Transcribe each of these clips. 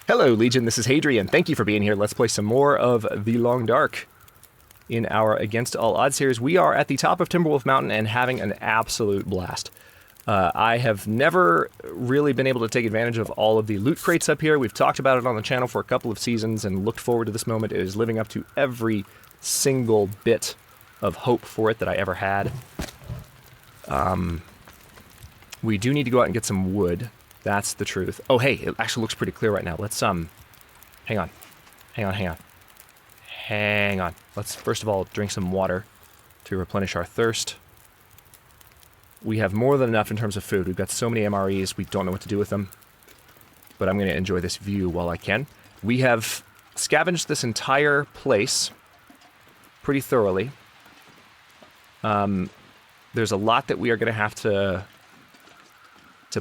Hello, Legion. This is Hadrian. Thank you for being here. Let's play some more of The Long Dark in our Against All Odds series. We are at the top of Timberwolf Mountain and having an absolute blast. I have never really been able to take advantage of all of the loot crates up here. We've talked about it on the channel for a couple of seasons and looked forward to this moment. It is living up to every single bit of hope for it that I ever had. We do need to go out and get some wood. That's the truth. Oh, hey, it actually looks pretty clear right now. Let's, hang on. Let's, first of all, drink some water to replenish our thirst. We have more than enough in terms of food. We've got so many MREs, we don't know what to do with them. But I'm going to enjoy this view while I can. We have scavenged this entire place pretty thoroughly. There's a lot that we are going to have to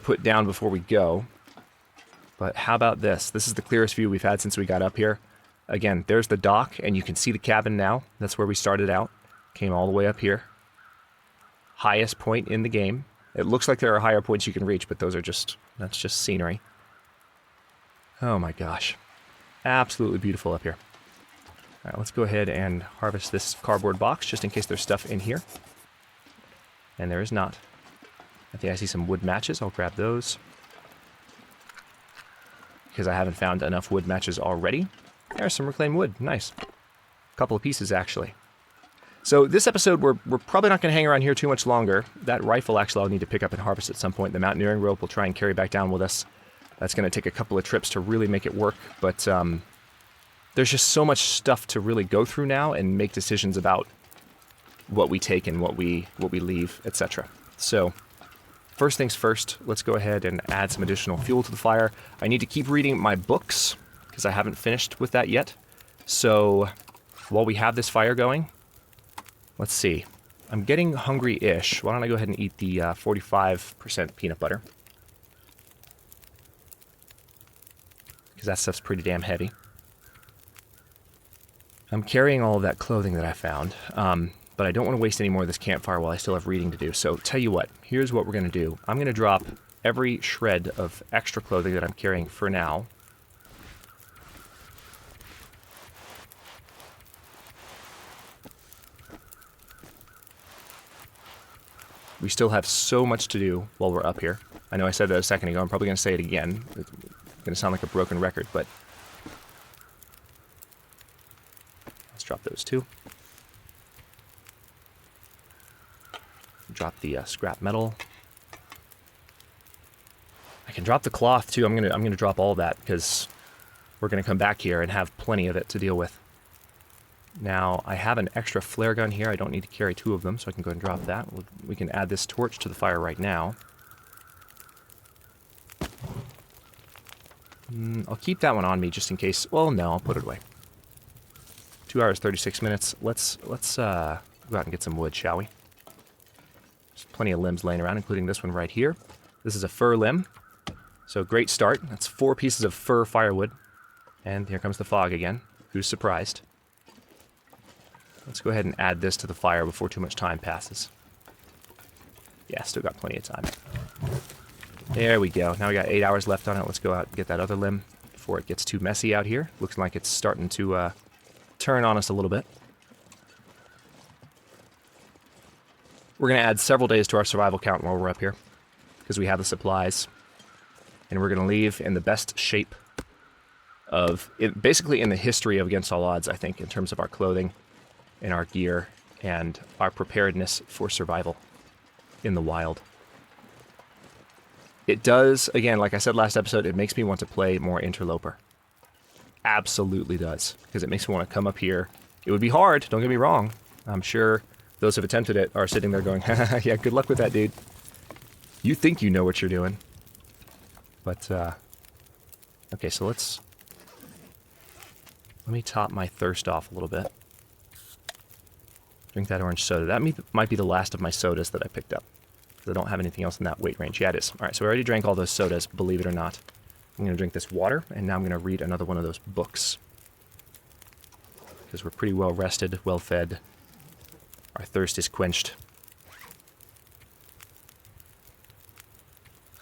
put down before we go. But how about this? This is the clearest view we've had since we got up here. Again, there's the dock, and you can see the cabin now. That's where we started out. Came all the way up here. Highest point in the game. It looks like there are higher points you can reach, but those are just, that's just scenery. Oh my gosh. Absolutely beautiful up here. Alright, let's go ahead and harvest this cardboard box, just in case there's stuff in here. And there is not. I think I see some wood matches. I'll grab those. Because I haven't found enough wood matches already. There's some reclaimed wood. Nice. A couple of pieces, actually. So this episode, we're probably not going to hang around here too much longer. That rifle, actually, I'll need to pick up and harvest at some point. The mountaineering rope we'll try and carry back down with us. That's going to take a couple of trips to really make it work. But there's just so much stuff to really go through now and make decisions about what we take and what we leave, etc. So first things first, let's go ahead and add some additional fuel to the fire. I need to keep reading my books, because I haven't finished with that yet. So while we have this fire going, let's see. I'm getting hungry-ish. Why don't I go ahead and eat the 45% peanut butter? Because that stuff's pretty damn heavy. I'm carrying all of that clothing that I found. But I don't want to waste any more of this campfire while I still have reading to do. So tell you what, here's what we're going to do. I'm going to drop every shred of extra clothing that I'm carrying for now. We still have so much to do while we're up here. I know I said that a second ago. I'm probably going to say it again. It's going to sound like a broken record, but let's drop those too. Drop the scrap metal. I can drop the cloth too. I'm gonna drop all of that because we're gonna come back here and have plenty of it to deal with. Now I have an extra flare gun here. I don't need to carry two of them, so I can go ahead and drop that. We can add this torch to the fire right now. I'll keep that one on me just in case. Well, no, I'll put it away. 2 hours 36 minutes. Let's go out and get some wood, shall we? Plenty of limbs laying around, including this one right here. This is a fir limb, so great start. That's 4 pieces of fir firewood. And here comes the fog again. Who's surprised? Let's go ahead and add this to the fire before too much time passes. Yeah, still got plenty of time. There we go. Now we got 8 hours left on it. Let's go out and get that other limb before it gets too messy out here. Looks like it's starting to turn on us a little bit. We're going to add several days to our survival count while we're up here, because we have the supplies. And we're going to leave in the best shape of, basically in the history of Against All Odds, I think, in terms of our clothing and our gear and our preparedness for survival in the wild. It does, again, like I said last episode, it makes me want to play more Interloper. Absolutely does, because it makes me want to come up here. It would be hard, don't get me wrong. I'm sure those who have attempted it are sitting there going, yeah, good luck with that, dude. You think you know what you're doing. But, okay, so let me top my thirst off a little bit. Drink that orange soda. That might be the last of my sodas that I picked up, because I don't have anything else in that weight range. Yeah, it is. All right, so I already drank all those sodas, believe it or not. I'm going to drink this water, and now I'm going to read another one of those books. Because we're pretty well rested, well fed. Our thirst is quenched.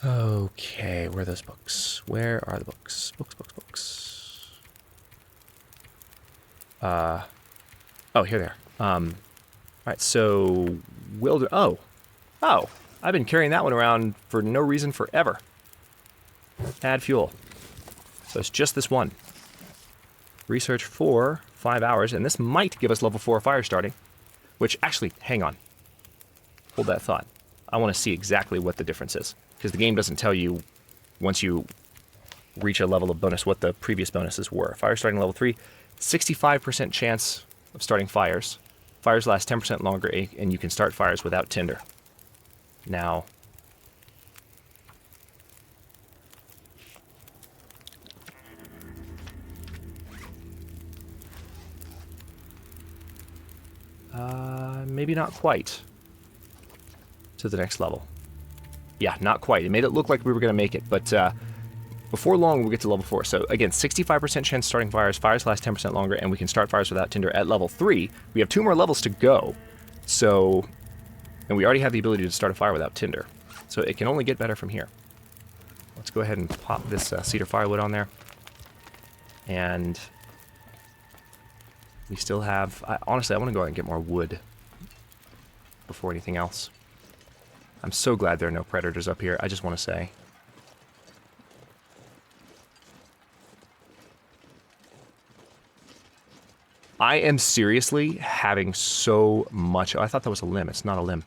Okay, where are those books? Where are the books? Books. Oh, here they are. All right, so oh, I've been carrying that one around for no reason forever. Add fuel. So it's just this one. Research for 5 hours, and this might give us level 4 fire starting. Which, actually, hang on. Hold that thought. I want to see exactly what the difference is. Because the game doesn't tell you, once you reach a level of bonus, what the previous bonuses were. Fire starting level 3, 65% chance of starting fires. Fires last 10% longer, and you can start fires without tinder. Now, maybe not quite to the next level. Yeah, not quite. It made it look like we were going to make it, but before long we'll get to level 4. So again, 65% chance starting fires. Fires last 10% longer, and we can start fires without tinder at level 3. We have 2 more levels to go. So, and we already have the ability to start a fire without tinder. So it can only get better from here. Let's go ahead and pop this cedar firewood on there. And we still have... honestly, I want to go out and get more wood before anything else. I'm so glad there are no predators up here, I just want to say. I am seriously having so much... oh, I thought that was a limb. It's not a limb.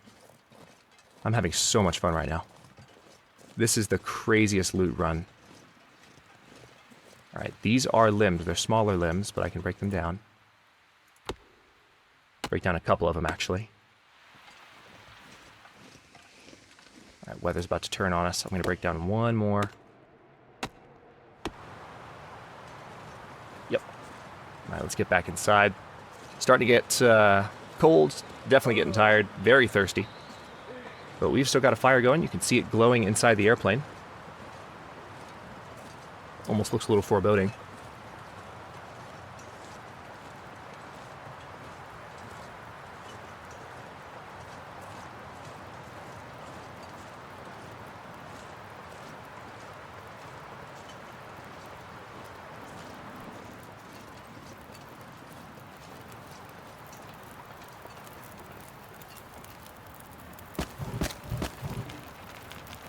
I'm having so much fun right now. This is the craziest loot run. Alright, these are limbs. They're smaller limbs, but I can break them down. Break down a couple of them, actually. Alright, weather's about to turn on us. I'm going to break down one more. Yep. Alright, let's get back inside. Starting to get cold. Definitely getting tired. Very thirsty. But we've still got a fire going. You can see it glowing inside the airplane. Almost looks a little foreboding.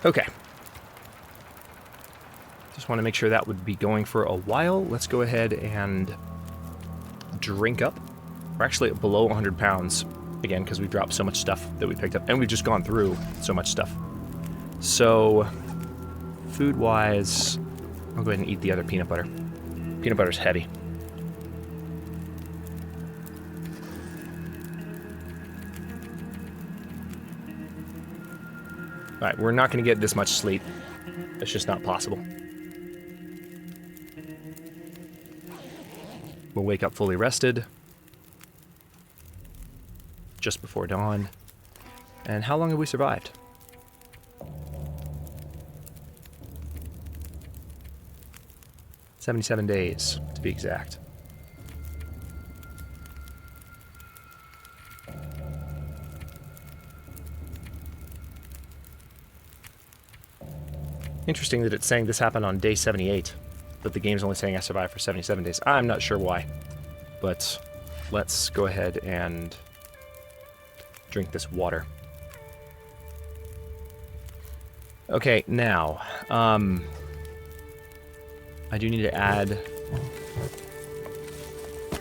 Okay. Just want to make sure that would be going for a while. Let's go ahead and drink up. We're actually below 100 pounds, again, because we dropped so much stuff that we picked up, and we've just gone through so much stuff. So, food-wise, I'll go ahead and eat the other peanut butter. Peanut butter's heavy. Alright, we're not going to get this much sleep. It's just not possible. We'll wake up fully rested. Just before dawn. And how long have we survived? "77 days, to be exact. Interesting that it's saying this happened on day 78, but the game's only saying I survived for 77 days. I'm not sure why, but let's go ahead and drink this water. Okay, now, I do need to add... I'll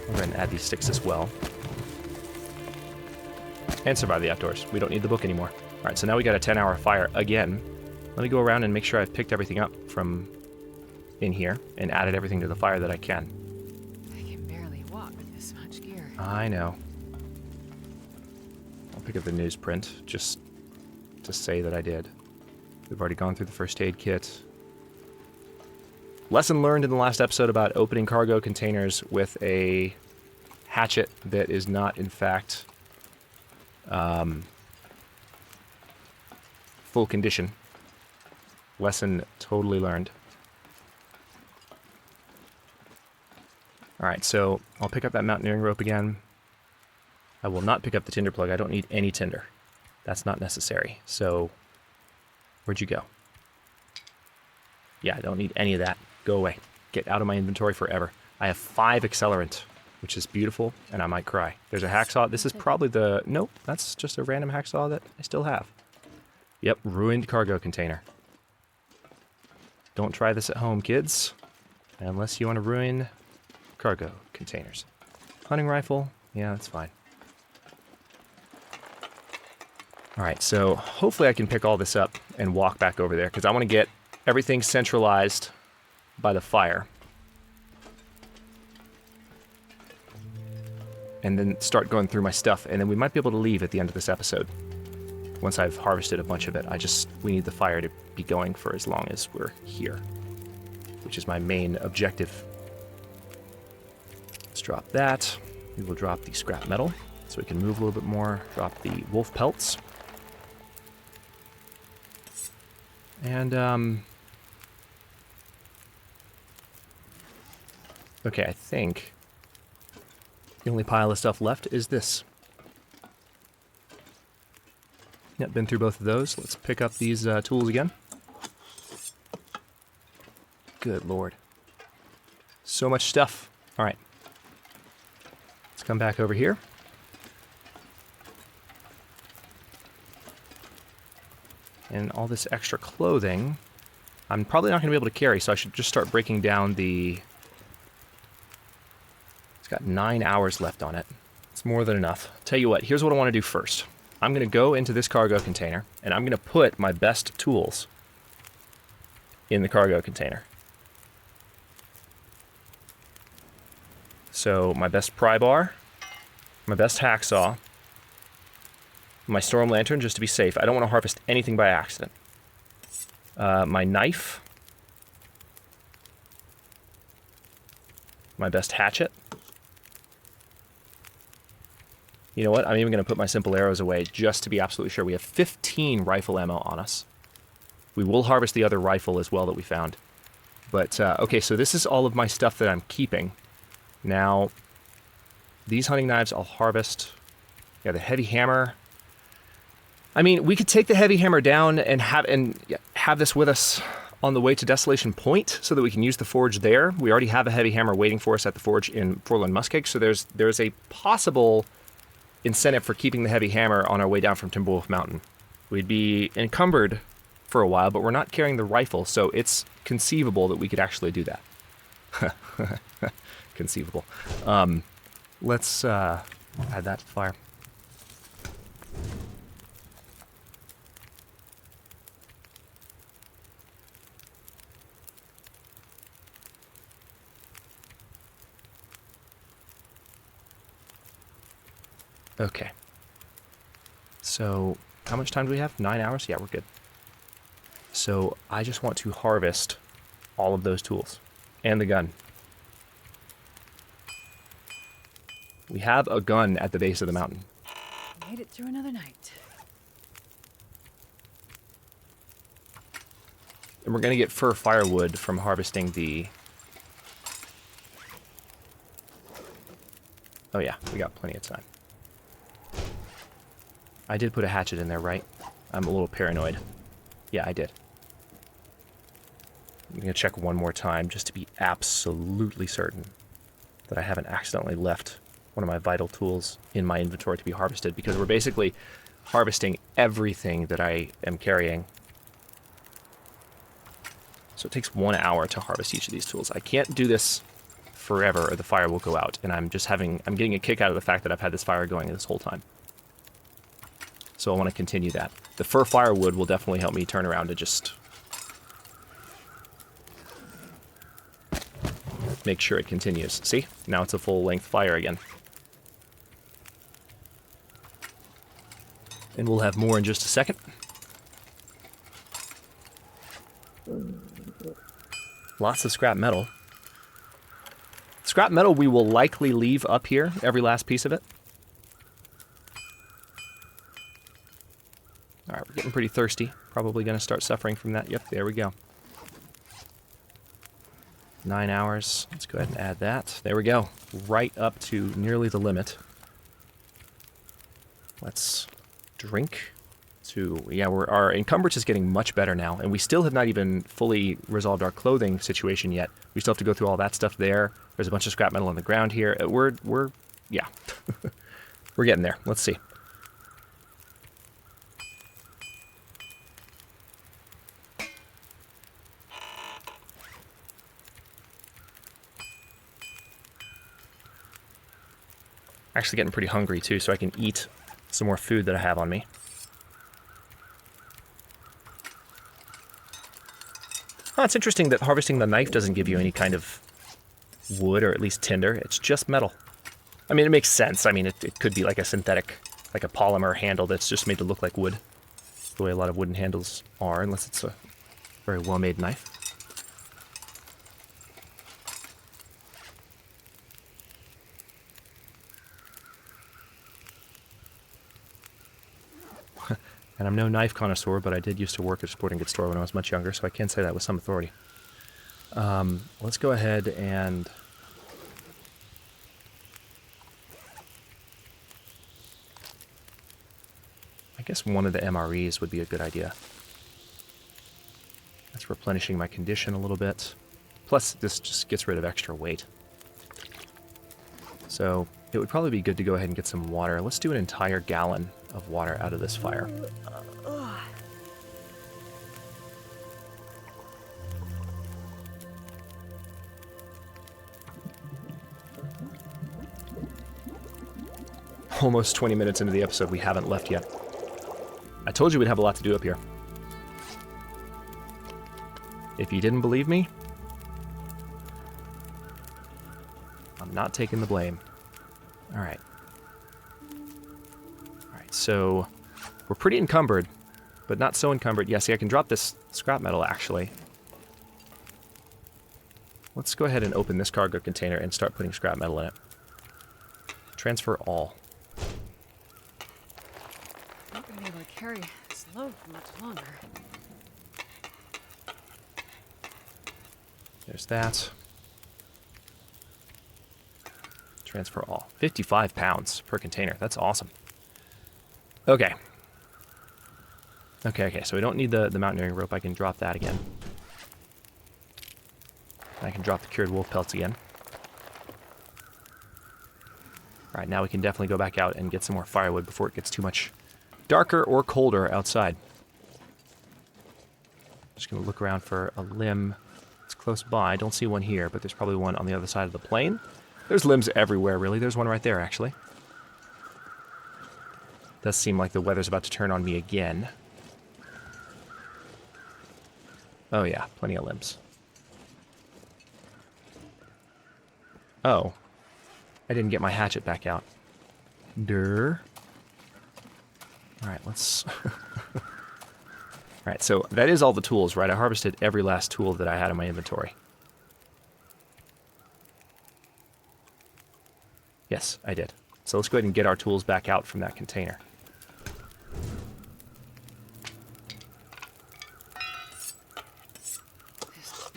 go ahead and add these sticks as well. And survive the outdoors. We don't need the book anymore. Alright, so now we got a 10-hour fire again. Let me go around and make sure I've picked everything up from in here and added everything to the fire that I can. I can barely walk with this much gear. I know. I'll pick up the newsprint just to say that I did. We've already gone through the first aid kit. Lesson learned in the last episode about opening cargo containers with a hatchet that is not, in fact, full condition. Lesson totally learned. Alright, so I'll pick up that mountaineering rope again. I will not pick up the tinder plug. I don't need any tinder. That's not necessary. So, where'd you go? Yeah, I don't need any of that. Go away. Get out of my inventory forever. I have 5 accelerant. which is beautiful, and I might cry. There's a hacksaw. This is probably the... Nope, that's just a random hacksaw that I still have. Yep, ruined cargo container. Don't try this at home, kids. Unless you want to ruin cargo containers. Hunting rifle. Yeah, that's fine. Alright, so hopefully I can pick all this up and walk back over there, because I want to get everything centralized by the fire. And then start going through my stuff, and then we might be able to leave at the end of this episode. Once I've harvested a bunch of it, we need the fire to be going for as long as we're here, which is my main objective. Let's drop that. We will drop the scrap metal, so we can move a little bit more. Drop the wolf pelts. And, okay, I think the only pile of stuff left is this. Yep, been through both of those. Let's pick up these tools again. Good lord. So much stuff. All right. Let's come back over here. And all this extra clothing, I'm probably not going to be able to carry, so I should just start breaking down the... It's got 9 hours left on it. It's more than enough. Tell you what, here's what I want to do first. I'm going to go into this cargo container, and I'm going to put my best tools in the cargo container. So my best pry bar, my best hacksaw, my storm lantern, just to be safe. I don't want to harvest anything by accident. My knife. My best hatchet. You know what? I'm even going to put my simple arrows away just to be absolutely sure. We have 15 rifle ammo on us. We will harvest the other rifle as well that we found. But, okay, so this is all of my stuff that I'm keeping. Now, these hunting knives I'll harvest. Yeah, the heavy hammer. I mean, we could take the heavy hammer down and have this with us on the way to Desolation Point so that we can use the forge there. We already have a heavy hammer waiting for us at the forge in Forlorn Muskeg, so there's a possible incentive for keeping the heavy hammer on our way down from Timberwolf Mountain. We'd be encumbered for a while, but we're not carrying the rifle, so it's conceivable that we could actually do that. Conceivable. Let's add that to fire. Okay. So, how much time do we have? 9 hours? Yeah, we're good. So, I just want to harvest all of those tools. And the gun. We have a gun at the base of the mountain. Made it through another night. And we're going to get fur firewood from harvesting the... Oh yeah, we got plenty of time. I did put a hatchet in there, right? I'm a little paranoid. Yeah, I did. I'm going to check one more time just to be absolutely certain that I haven't accidentally left one of my vital tools in my inventory to be harvested, because we're basically harvesting everything that I am carrying. So it takes 1 hour to harvest each of these tools. I can't do this forever or the fire will go out, and I'm getting a kick out of the fact that I've had this fire going this whole time. So I want to continue that. The fur firewood will definitely help me turn around and just make sure it continues. See? Now it's a full-length fire again. And we'll have more in just a second. Lots of scrap metal. Scrap metal we will likely leave up here, every last piece of it. Alright, we're getting pretty thirsty. Probably going to start suffering from that. Yep, there we go. 9 hours. Let's go ahead and add that. There we go. Right up to nearly the limit. Let's drink. Let's 2. Yeah, our encumbrance is getting much better now, and we still have not even fully resolved our clothing situation yet. We still have to go through all that stuff there. There's a bunch of scrap metal on the ground here. Yeah. We're getting there. Let's see. Actually getting pretty hungry too, so I can eat some more food that I have on me. Oh, it's interesting that harvesting the knife doesn't give you any kind of wood, or at least tinder. It's just metal. I mean, it makes sense. I mean, it could be like a synthetic, like a polymer handle that's just made to look like wood. The way a lot of wooden handles are, unless it's a very well-made knife. And I'm no knife connoisseur, but I did used to work at a sporting goods store when I was much younger, so I can say that with some authority. Let's go ahead and... I guess one of the MREs would be a good idea. That's replenishing my condition a little bit. Plus, this just gets rid of extra weight. So, it would probably be good to go ahead and get some water. Let's do an entire gallon of water out of this fire. Almost 20 minutes into the episode, we haven't left yet. I told you we'd have a lot to do up here. If you didn't believe me, I'm not taking the blame. Alright. Alright, so we're pretty encumbered, but not so encumbered. Yeah, see, I can drop this scrap metal, actually. Let's go ahead and open this cargo container and start putting scrap metal in it. Transfer all. I'm not going to be able to carry this load for much longer. There's that. Transfer all. 55 pounds per container. That's awesome. Okay. Okay, so we don't need the mountaineering rope. I can drop that again. I can drop the cured wolf pelts again. Alright, now we can definitely go back out and get some more firewood before it gets too much darker or colder outside. Just going to look around for a limb. It's close by. I don't see one here, but there's probably one on the other side of the plain. There's limbs everywhere, really. There's one right there, actually. Does seem like the weather's about to turn on me again. Oh yeah, plenty of limbs. Oh. I didn't get my hatchet back out. Durr. Alright, let's... Alright, so that is all the tools, right? I harvested every last tool that I had in my inventory. Yes, I did. So let's go ahead and get our tools back out from that container. This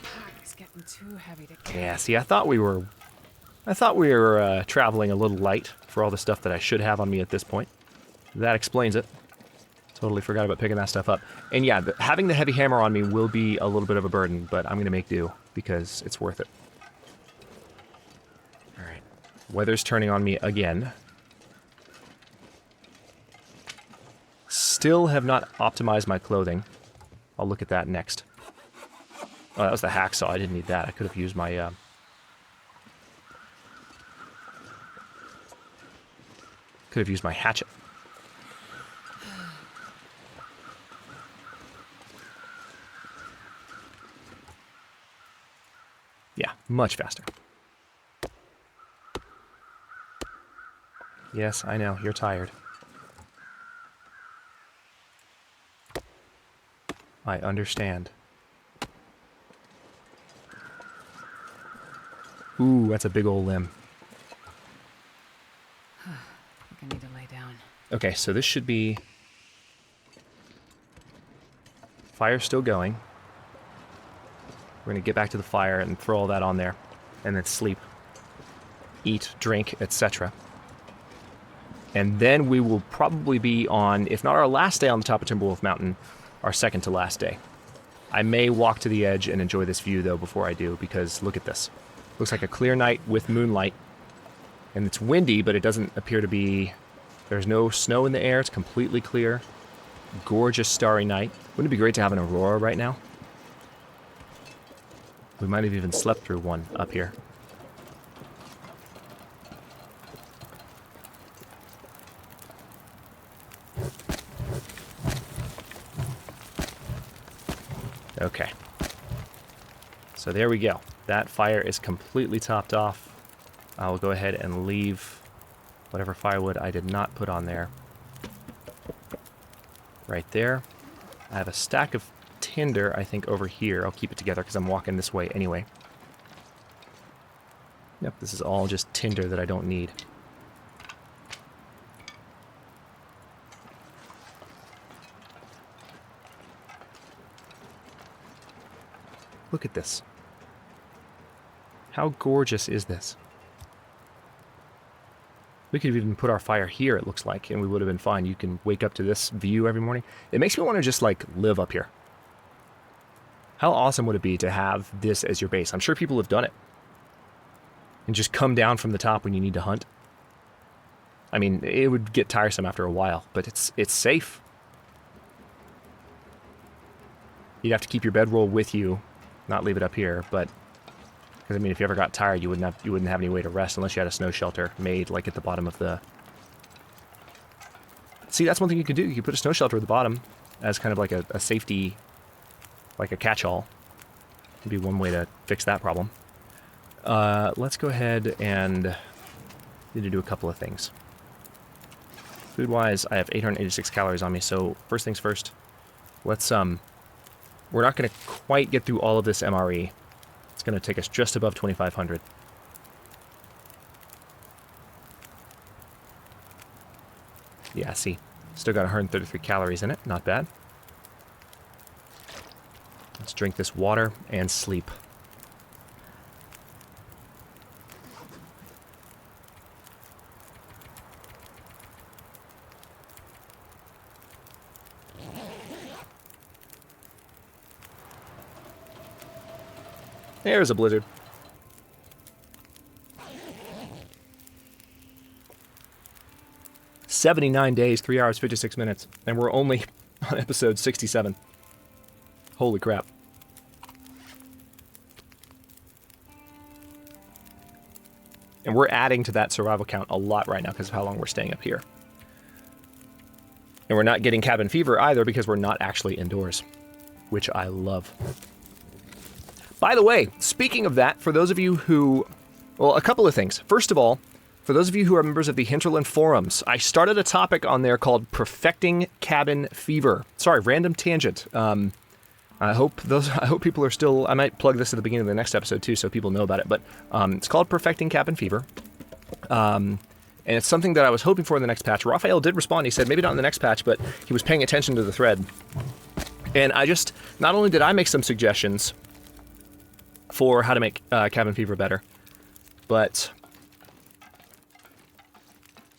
pack is getting too heavy to carry. Yeah, see, I thought we were traveling a little light for all the stuff that I should have on me at this point. That explains it. Totally forgot about picking that stuff up. And yeah, having the heavy hammer on me will be a little bit of a burden, but I'm going to make do because it's worth it. Alright. Weather's turning on me again. Still have not optimized my clothing. I'll look at that next. Oh, that was the hacksaw. I didn't need that. I could have used my... Could have used my hatchet. Yeah, much faster. Yes, I know, you're tired. I understand. Ooh, that's a big old limb. I think I need to lay down. Okay, so this should be... Fire's still going. We're going to get back to the fire and throw all that on there. And then sleep. Eat, drink, etc. And then we will probably be on, if not our last day on the top of Timberwolf Mountain, our second to last day. I may walk to the edge and enjoy this view, though, before I do, because look at this. Looks like a clear night with moonlight. And it's windy, but it doesn't appear to be... There's no snow in the air. It's completely clear. Gorgeous starry night. Wouldn't it be great to have an aurora right now? We might have even slept through one up here. Okay. So there we go. That fire is completely topped off. I'll go ahead and leave whatever firewood I did not put on there. Right there. I have a stack of tinder, I think, over here. I'll keep it together because I'm walking this way anyway. Yep, this is all just tinder that I don't need. Look at this. How gorgeous is this? We could have even put our fire here, it looks like, and we would have been fine. You can wake up to this view every morning. It makes me want to just, like, live up here. How awesome would it be to have this as your base? I'm sure people have done it. And just come down from the top when you need to hunt. I mean, it would get tiresome after a while, but it's safe. You'd have to keep your bedroll with you, not leave it up here, but... Because, I mean, if you ever got tired, you wouldn't have any way to rest unless you had a snow shelter made, like, at the bottom of the... See, that's one thing you could do. You could put a snow shelter at the bottom as kind of like a safety, like a catch-all. Would be one way to fix that problem. Let's go ahead and need to do a couple of things. Food-wise, I have 886 calories on me, so first things first. Let's, we're not going to quite get through all of this MRE. It's going to take us just above 2,500. Yeah, see. Still got 133 calories in it. Not bad. Let's drink this water and sleep. There's a blizzard. "79 days, 3 hours, 56 minutes. And we're only on episode 67. Holy crap. And we're adding to that survival count a lot right now because of how long we're staying up here. And we're not getting cabin fever either because we're not actually indoors, which I love. By the way, speaking of that, for those of you who... Well, a couple of things. First of all, for those of you who are members of the Hinterland forums, I started a topic on there called Perfecting Cabin Fever. Sorry, random tangent. I hope people are still... I might plug this at the beginning of the next episode too, so people know about it. But it's called Perfecting Cabin Fever. And it's something that I was hoping for in the next patch. Raphael did respond. He said maybe not in the next patch, but he was paying attention to the thread. And I just... Not only did I make some suggestions for how to make cabin fever better, but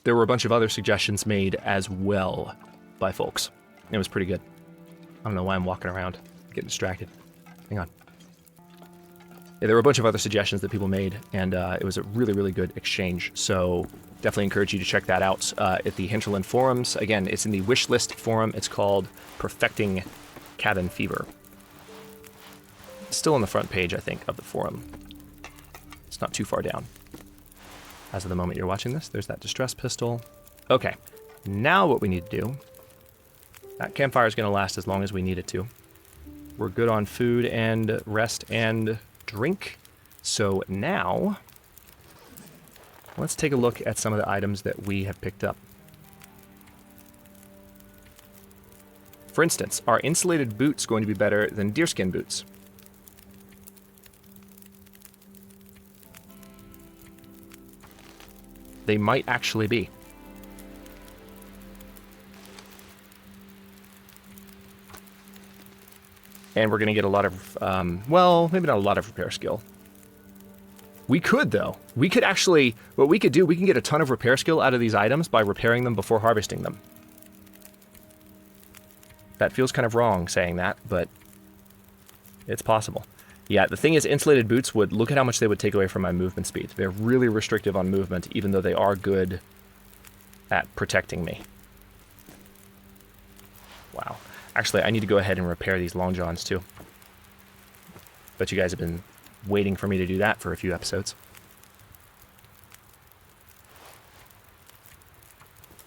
there were a bunch of other suggestions made as well by folks. It was pretty good. I don't know why I'm walking around. I'm getting distracted. Hang on. Yeah, there were a bunch of other suggestions that people made, and it was a really, really good exchange. So definitely encourage you to check that out at the Hinterland forums. Again, it's in the wish list forum. It's called Perfecting Cabin Fever. It's still on the front page, I think, of the forum. It's not too far down. As of the moment you're watching this, there's that distress pistol. Okay, now what we need to do... That campfire is going to last as long as we need it to. We're good on food and rest and drink. So now, let's take a look at some of the items that we have picked up. For instance, are insulated boots going to be better than deerskin boots? They might actually be. And we're going to get a lot of, well, maybe not a lot of repair skill. We could, though. We could actually, what we could do, we can get a ton of repair skill out of these items by repairing them before harvesting them. That feels kind of wrong saying that, but it's possible. Yeah, the thing is, insulated boots would, look at how much they would take away from my movement speed. They're really restrictive on movement, even though they are good at protecting me. Wow. Actually, I need to go ahead and repair these long johns, too. Bet you guys have been waiting for me to do that for a few episodes.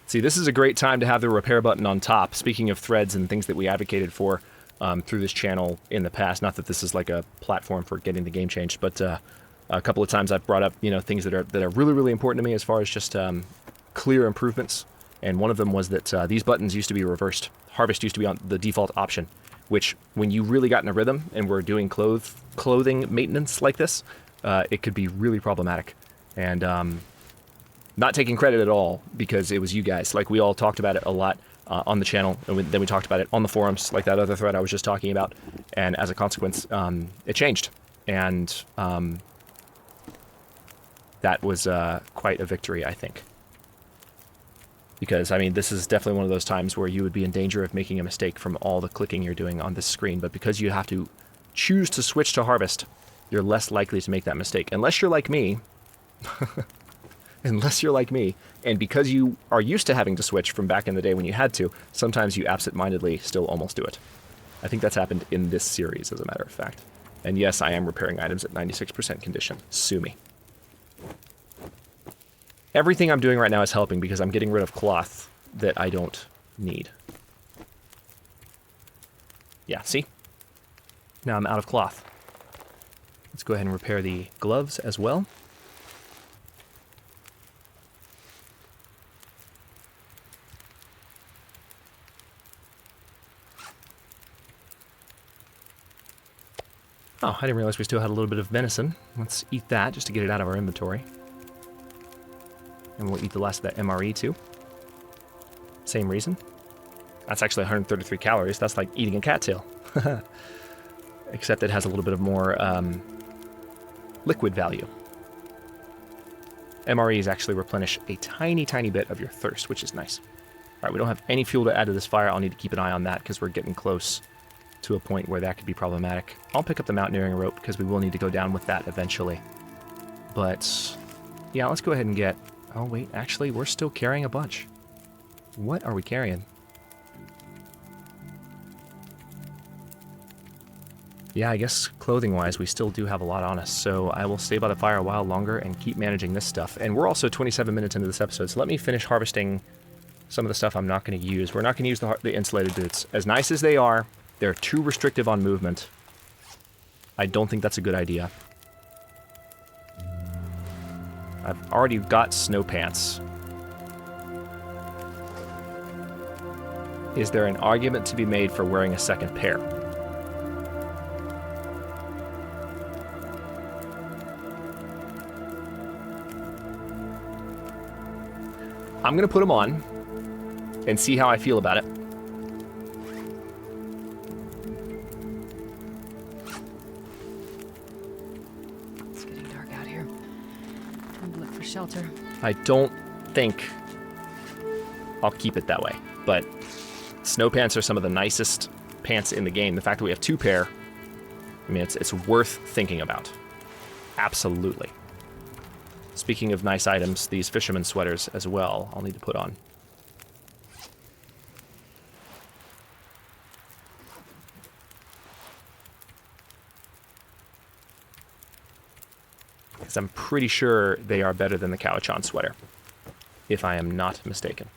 See, this is a great time to have the repair button on top. Speaking of threads and things that we advocated for through this channel in the past, not that this is like a platform for getting the game changed, but a couple of times I've brought up, you know, things that are really, really important to me as far as just clear improvements. And one of them was that these buttons used to be reversed. Harvest used to be on the default option, which when you really got in a rhythm and were doing clothing maintenance like this, it could be really problematic. And not taking credit at all, because it was you guys. Like, we all talked about it a lot on the channel, and then we talked about it on the forums, like that other thread I was just talking about. And as a consequence, it changed. And that was quite a victory, I think. Because, I mean, this is definitely one of those times where you would be in danger of making a mistake from all the clicking you're doing on this screen. But because you have to choose to switch to harvest, you're less likely to make that mistake. Unless you're like me. Unless you're like me. And because you are used to having to switch from back in the day when you had to, sometimes you absent-mindedly still almost do it. I think that's happened in this series, as a matter of fact. And yes, I am repairing items at 96% condition. Sue me. Everything I'm doing right now is helping because I'm getting rid of cloth that I don't need. Yeah, see? Now I'm out of cloth. Let's go ahead and repair the gloves as well. Oh, I didn't realize we still had a little bit of venison. Let's eat that just to get it out of our inventory. And we'll eat the last of that MRE too. Same reason. That's actually 133 calories. That's like eating a cattail. Except it has a little bit of more liquid value. MREs actually replenish a tiny, tiny bit of your thirst, which is nice. All right, we don't have any fuel to add to this fire. I'll need to keep an eye on that because we're getting close to a point where that could be problematic. I'll pick up the mountaineering rope because we will need to go down with that eventually. But yeah, let's go ahead and get... Oh, wait, actually, we're still carrying a bunch. What are we carrying? Yeah, I guess clothing-wise, we still do have a lot on us, so I will stay by the fire a while longer and keep managing this stuff. And we're also 27 minutes into this episode, so let me finish harvesting some of the stuff I'm not going to use. We're not going to use the insulated boots. As nice as they are, they're too restrictive on movement. I don't think that's a good idea. I've already got snow pants. Is there an argument to be made for wearing a second pair? I'm going to put them on and see how I feel about it. It's getting dark out here. Time to look for shelter. I don't think I'll keep it that way, but snow pants are some of the nicest pants in the game. The fact that we have two pair, I mean, it's worth thinking about. Absolutely. Speaking of nice items, these fisherman sweaters as well, I'll need to put on. Because I'm pretty sure they are better than the Cowichan sweater, if I am not mistaken.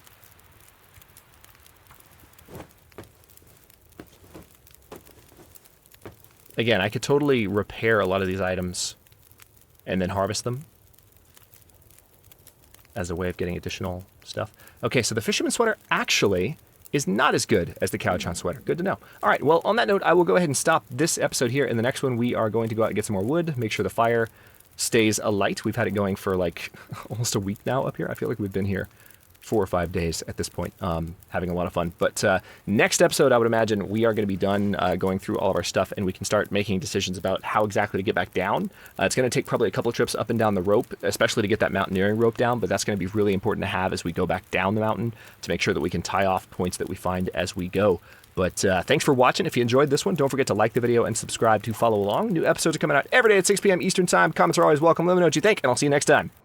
Again, I could totally repair a lot of these items and then harvest them as a way of getting additional stuff. Okay, so the fisherman sweater actually is not as good as the Cowichan sweater. Good to know. All right, well, on that note, I will go ahead and stop this episode here. In the next one, we are going to go out and get some more wood, make sure the fire stays alight. We've had it going for like almost a week now up here. I feel like we've been here 4 or 5 days at this point, having a lot of fun. But next episode, I would imagine we are going to be done going through all of our stuff, and we can start making decisions about how exactly to get back down. It's going to take probably a couple of trips up and down the rope, especially to get that mountaineering rope down, but that's going to be really important to have as we go back down the mountain to make sure that we can tie off points that we find as we go. But thanks for watching. If you enjoyed this one, don't forget to like the video and subscribe to follow along. New episodes are coming out every day at 6 p.m. Eastern Time. Comments are always welcome. Let me know what you think, and I'll see you next time.